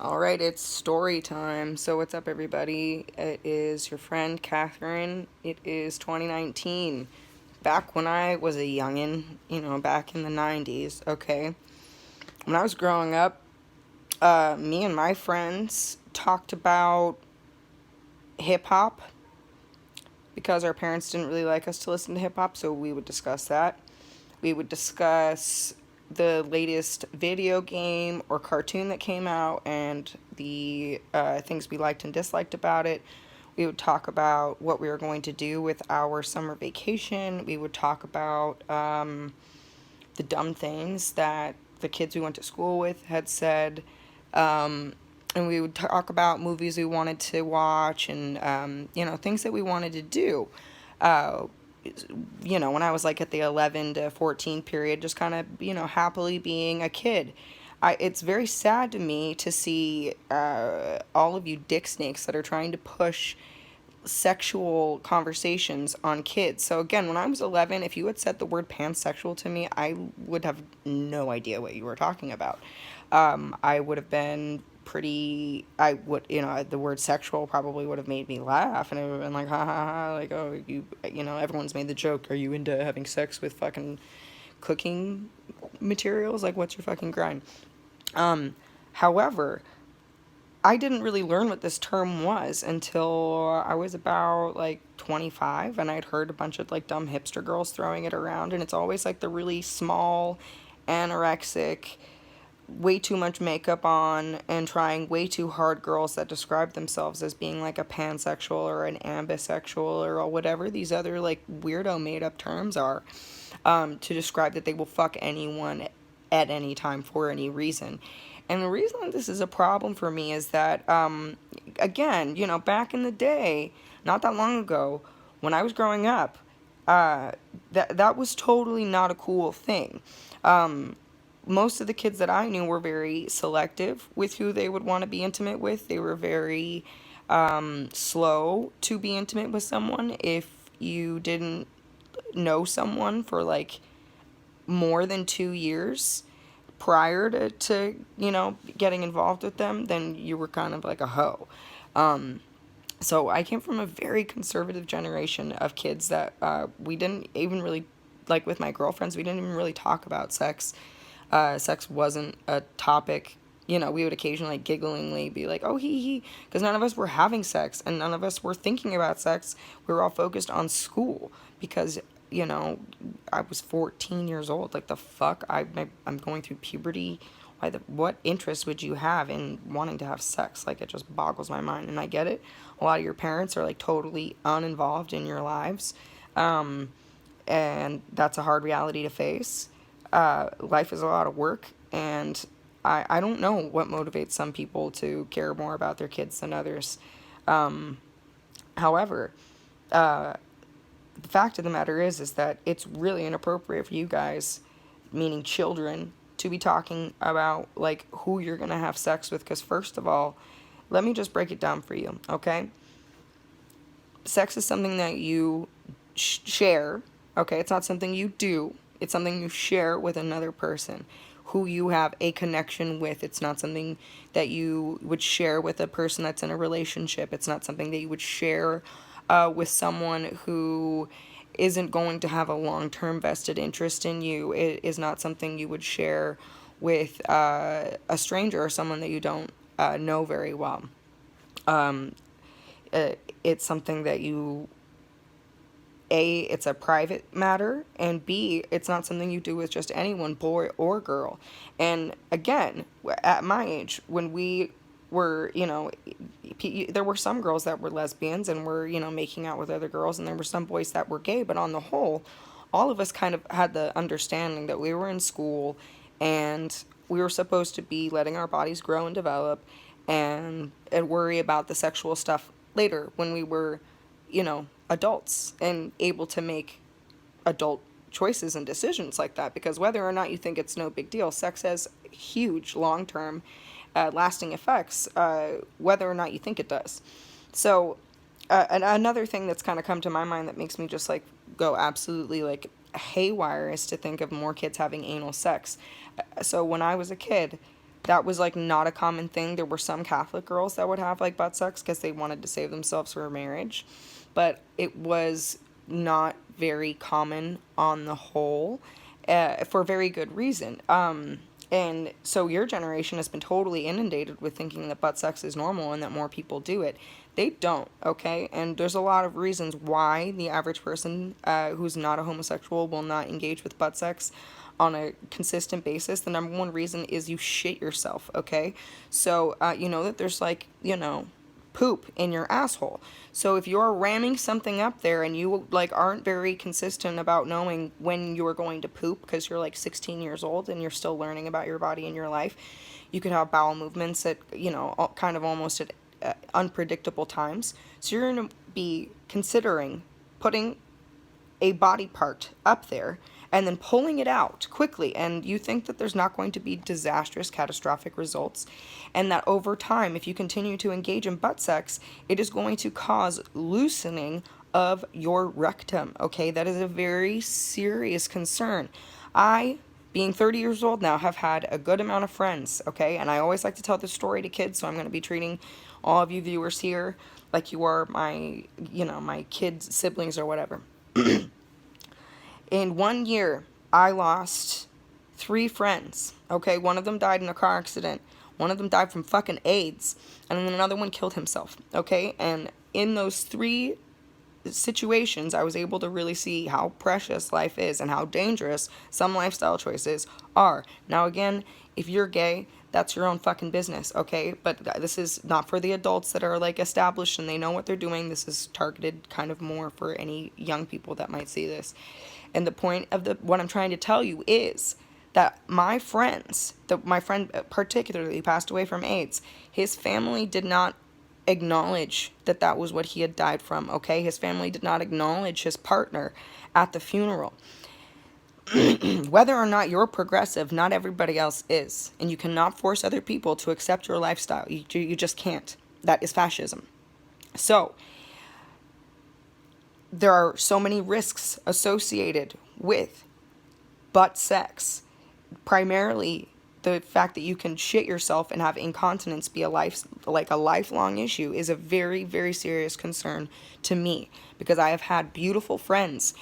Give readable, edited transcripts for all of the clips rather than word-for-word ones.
All right, it's story time. So, what's up, everybody? It is your friend Catherine. It is 2019. Back when I was a youngin', back in the 90s, okay? When I was growing up, me and my friends talked about hip hop because our parents didn't really like us to listen to hip hop, so we would discuss that. We would discuss the latest video game or cartoon that came out and the things we liked and disliked about it. We would talk about what we were going to do with our summer vacation. We would talk about the dumb things that the kids we went to school with had said. And we would talk about movies we wanted to watch and, things that we wanted to do. Uh, when I was like at the 11 to 14 period, just kind of, happily being a kid. It's very sad to me to see all of you dick snakes that are trying to push sexual conversations on kids. So again, when I was 11, if you had said the word pansexual to me, I would have no idea what you were talking about. I would have been pretty, I would, the word sexual probably would have made me laugh, and it would have been like, ha ha ha, like, oh, everyone's made the joke, are you into having sex with fucking cooking materials? Like, what's your fucking grind? However, I didn't really learn what this term was until I was about like 25, and I'd heard a bunch of like dumb hipster girls throwing it around, and it's always like the really small, anorexic, way too much makeup on and trying way too hard girls that describe themselves as being like a pansexual or an ambisexual or whatever these other like weirdo made up terms are, to describe that they will fuck anyone at any time for any reason. And the reason that this is a problem for me is that, again, back in the day, not that long ago, when I was growing up, that was totally not a cool thing. Most of the kids that I knew were very selective with who they would want to be intimate with. They were very slow to be intimate with someone. If you didn't know someone for like more than 2 years prior to getting involved with them, then you were kind of like a hoe. So I came from a very conservative generation of kids that we didn't even really, like with my girlfriends, we didn't even really talk about sex. Sex wasn't a topic. We would occasionally gigglingly be like, oh, he, because none of us were having sex and none of us were thinking about sex. We were all focused on school because, I was 14 years old. Like, the fuck? I'm going through puberty. What interest would you have in wanting to have sex? Like, it just boggles my mind. And I get it. A lot of your parents are, like, totally uninvolved in your lives. And that's a hard reality to face. Life is a lot of work, and I don't know what motivates some people to care more about their kids than others. However, the fact of the matter is that it's really inappropriate for you guys, meaning children, to be talking about like who you're gonna have sex with. Because first of all, let me just break it down for you, okay? Sex is something that you share, okay? It's not something you do. It's something you share with another person who you have a connection with. It's not something that you would share with a person that's in a relationship. It's not something that you would share with someone who isn't going to have a long-term vested interest in you. It is not something you would share with a stranger or someone that you don't know very well. Um, it's something that it's a private matter, and B, it's not something you do with just anyone, boy or girl. And again, at my age, when we were, there were some girls that were lesbians and were, making out with other girls, and there were some boys that were gay, but on the whole, all of us kind of had the understanding that we were in school and we were supposed to be letting our bodies grow and develop and worry about the sexual stuff later when we were, adults and able to make adult choices and decisions like that. Because whether or not you think it's no big deal, sex has huge long-term lasting effects, whether or not you think it does. So another thing that's kind of come to my mind that makes me just like go absolutely like haywire is to think of more kids having anal sex. So when I was a kid, that was like not a common thing. There were some Catholic girls that would have like butt sex because they wanted to save themselves for marriage, but it was not very common on the whole, for very good reason. And so your generation has been totally inundated with thinking that butt sex is normal and that more people do it. They don't, okay? And there's a lot of reasons why the average person who's not a homosexual will not engage with butt sex on a consistent basis. The number one reason is you shit yourself, okay? So, you know that there's like, you know, poop in your asshole. So if you're ramming something up there and you like aren't very consistent about knowing when you're going to poop because you're like 16 years old and you're still learning about your body and your life, you could have bowel movements at, you know, kind of almost at unpredictable times. So you're going to be considering putting a body part up there and then pulling it out quickly, and you think that there's not going to be disastrous, catastrophic results, and that over time, if you continue to engage in butt sex, it is going to cause loosening of your rectum, okay? That is a very serious concern. I, being 30 years old now, have had a good amount of friends, okay? And I always like to tell this story to kids, so I'm going to be treating all of you viewers here like you are my, you know, my kids' siblings or whatever. In 1 year, I lost 3 friends, okay? One of them died in a car accident. One of them died from fucking AIDS. And then another one killed himself, okay? And in those 3 situations, I was able to really see how precious life is and how dangerous some lifestyle choices are. Now, again, if you're gay, that's your own fucking business, okay? But this is not for the adults that are like established and they know what they're doing. This is targeted kind of more for any young people that might see this. And the point of what I'm trying to tell you is that my friends, my friend particularly passed away from AIDS, his family did not acknowledge that that was what he had died from, okay? His family did not acknowledge his partner at the funeral. Whether or not you're progressive, not everybody else is. And you cannot force other people to accept your lifestyle. You just can't. That is fascism. So, there are so many risks associated with butt sex. Primarily, the fact that you can shit yourself and have incontinence be a lifelong issue is a very, very serious concern to me, because I have had beautiful friends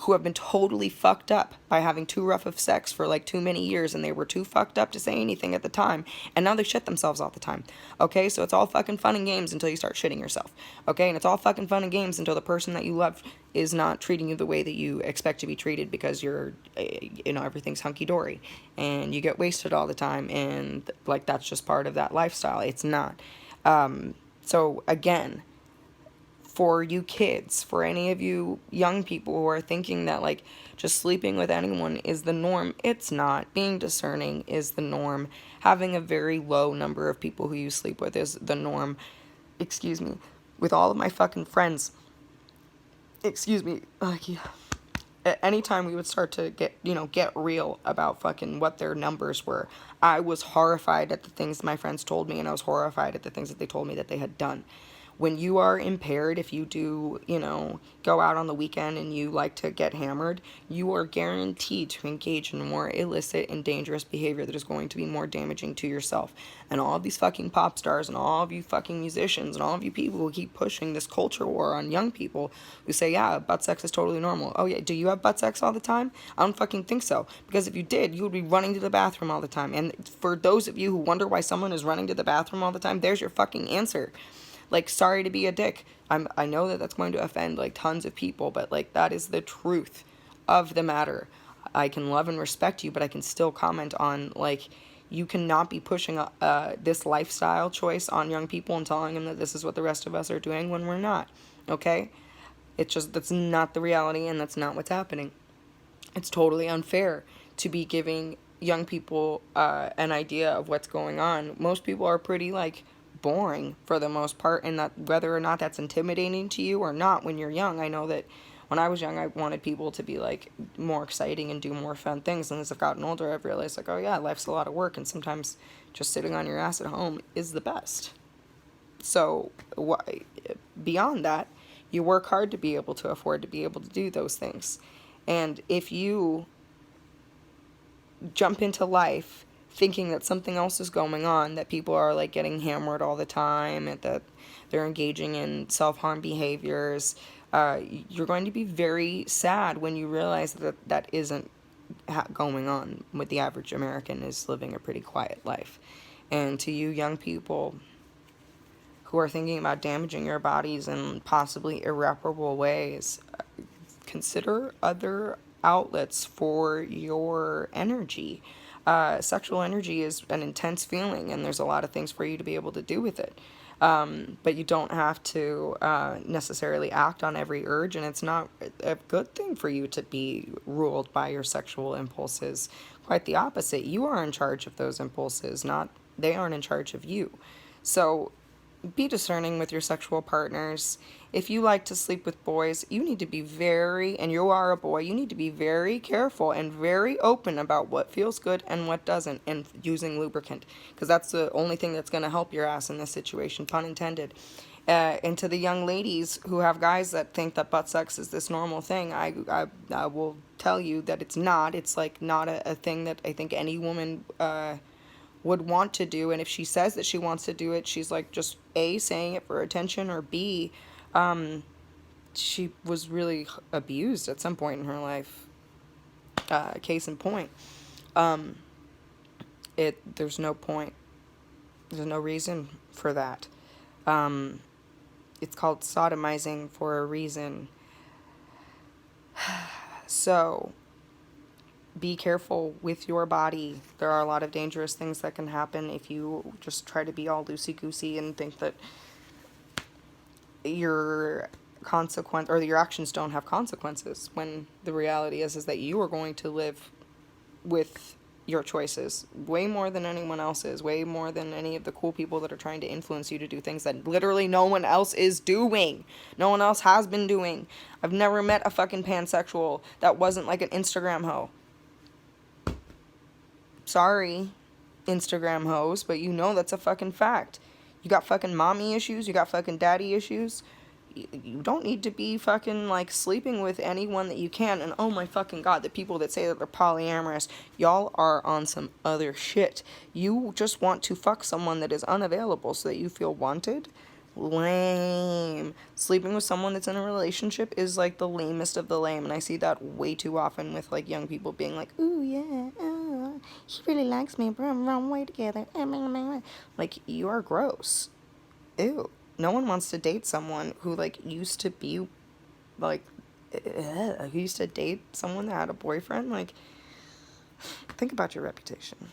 who have been totally fucked up by having too rough of sex for like too many years, and they were too fucked up to say anything at the time, and now they shit themselves all the time, okay? So it's all fucking fun and games until you start shitting yourself, okay? And it's all fucking fun and games until the person that you love is not treating you the way that you expect to be treated, because you're, you know, everything's hunky-dory, and you get wasted all the time, and like that's just part of that lifestyle. It's not. So again, for you kids, for any of you young people who are thinking that like just sleeping with anyone is the norm, it's not. Being discerning is the norm. Having a very low number of people who you sleep with is the norm. Excuse me. With all of my fucking friends, excuse me, anytime we would start to get real about fucking what their numbers were, I was horrified at the things my friends told me, and I was horrified at the things that they told me that they had done. When you are impaired, if you do, go out on the weekend and you like to get hammered, you are guaranteed to engage in more illicit and dangerous behavior that is going to be more damaging to yourself. And all of these fucking pop stars and all of you fucking musicians and all of you people who keep pushing this culture war on young people who say, yeah, butt sex is totally normal. Oh yeah, do you have butt sex all the time? I don't fucking think so. Because if you did, you would be running to the bathroom all the time. And for those of you who wonder why someone is running to the bathroom all the time, there's your fucking answer. Like, sorry to be a dick. I know that that's going to offend, like, tons of people, but, like, that is the truth of the matter. I can love and respect you, but I can still comment on, like, you cannot be pushing this lifestyle choice on young people and telling them that this is what the rest of us are doing when we're not, okay? It's just, that's not the reality, and that's not what's happening. It's totally unfair to be giving young people an idea of what's going on. Most people are pretty, like, boring for the most part, and that whether or not that's intimidating to you or not when you're young. I know that when I was young, I wanted people to be like more exciting and do more fun things, and as I've gotten older, I've realized like, oh yeah, life's a lot of work, and sometimes just sitting on your ass at home is the best. So beyond that, you work hard to be able to afford to be able to do those things. And if you jump into life thinking that something else is going on, that people are like getting hammered all the time, and that they're engaging in self-harm behaviors, you're going to be very sad when you realize that that isn't going on. With the average American is living a pretty quiet life. And to you young people who are thinking about damaging your bodies in possibly irreparable ways, consider other outlets for your energy. Sexual energy is an intense feeling, and there's a lot of things for you to be able to do with it. But you don't have to necessarily act on every urge, and it's not a good thing for you to be ruled by your sexual impulses. Quite the opposite. You are in charge of those impulses, not they aren't in charge of you. So be discerning with your sexual partners. If you like to sleep with boys, you need to be very, and you are a boy, you need to be very careful and very open about what feels good and what doesn't, and using lubricant, because that's the only thing that's going to help your ass in this situation, pun intended. And to the young ladies who have guys that think that butt sex is this normal thing, I will tell you that it's not. It's like not a thing that I think any woman would want to do. And if she says that she wants to do it, she's like just A, saying it for attention, or B, she was really abused at some point in her life. Case in point. There's no point. There's no reason for that. It's called sodomizing for a reason. So be careful with your body. There are a lot of dangerous things that can happen if you just try to be all loosey-goosey and think that your your actions don't have consequences, when the reality is that you are going to live with your choices way more than anyone else is, way more than any of the cool people that are trying to influence you to do things that literally no one else is doing. No one else has been doing. I've never met a fucking pansexual that wasn't like an Instagram hoe. Sorry, Instagram hoes, but you know that's a fucking fact. You got fucking mommy issues, you got fucking daddy issues. You don't need to be fucking like sleeping with anyone that you can. And oh my fucking god, the people that say that they're polyamorous, y'all are on some other shit. You just want to fuck someone that is unavailable so that you feel wanted? Lame. Sleeping with someone that's in a relationship is like the lamest of the lame, and I see that way too often with like young people being like, ooh yeah, he really likes me, we're on the wrong way together. Like, you are gross. Ew. No one wants to date someone who like used to be like who used to date someone that had a boyfriend. Like, think about your reputation.